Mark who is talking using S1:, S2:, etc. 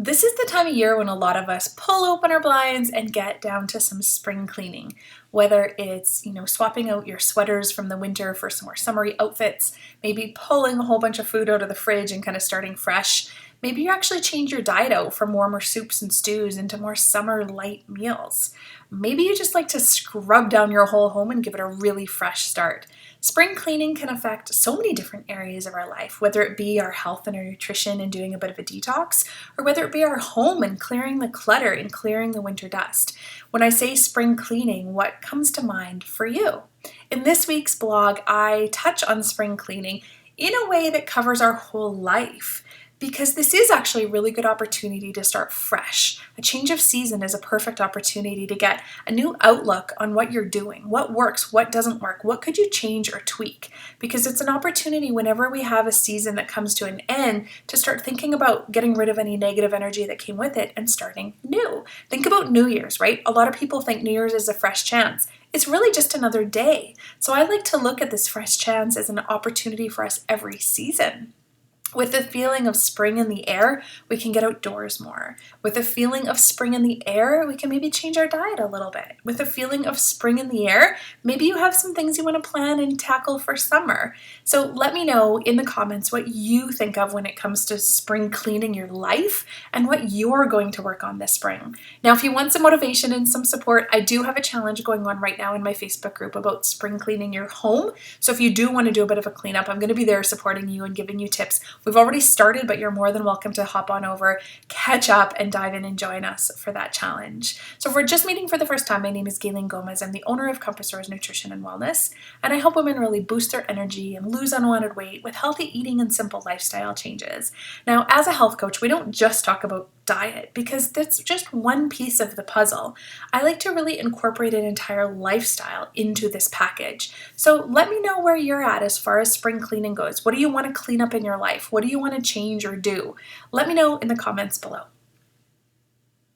S1: This is the time of year when a lot of us pull open our blinds and get down to some spring cleaning. Whether it's, swapping out your sweaters from the winter for some more summery outfits, maybe pulling a whole bunch of food out of the fridge and kind of starting fresh. Maybe you actually change your diet out from warmer soups and stews into more summer light meals. Maybe you just like to scrub down your whole home and give it a really fresh start. Spring cleaning can affect so many different areas of our life, whether it be our health and our nutrition and doing a bit of a detox, or whether it be our home and clearing the clutter and clearing the winter dust. When I say spring cleaning, what comes to mind for you? In this week's blog, I touch on spring cleaning in a way that covers our whole life, because this is actually a really good opportunity to start fresh. A change of season is a perfect opportunity to get a new outlook on what you're doing, what works, what doesn't work, what could you change or tweak, because it's an opportunity whenever we have a season that comes to an end to start thinking about getting rid of any negative energy that came with it and starting new. Think about New Year's, right? A lot of people think New Year's is a fresh chance. It's really just another day. So I like to look at this fresh chance as an opportunity for us every season. With the feeling of spring in the air, we can get outdoors more. With the feeling of spring in the air, we can maybe change our diet a little bit. With the feeling of spring in the air, maybe you have some things you want to plan and tackle for summer. So let me know in the comments what you think of when it comes to spring cleaning your life and what you're going to work on this spring. Now, if you want some motivation and some support, I do have a challenge going on right now in my Facebook group about spring cleaning your home. So if you do want to do a bit of a cleanup, I'm going to be there supporting you and giving you tips. We've already started, but you're more than welcome to hop on over, catch up, and dive in and join us for that challenge. So if we're just meeting for the first time, my name is Gaylene. I'm the owner of Compass Source Nutrition and Wellness, and I help women really boost their energy and lose unwanted weight with healthy eating and simple lifestyle changes. Now, as a health coach, we don't just talk about diet because that's just one piece of the puzzle. I like to really incorporate an entire lifestyle into this package. So let me know where you're at as far as spring cleaning goes. What do you want to clean up in your life? What do you want to change or do? Let me know in the comments below.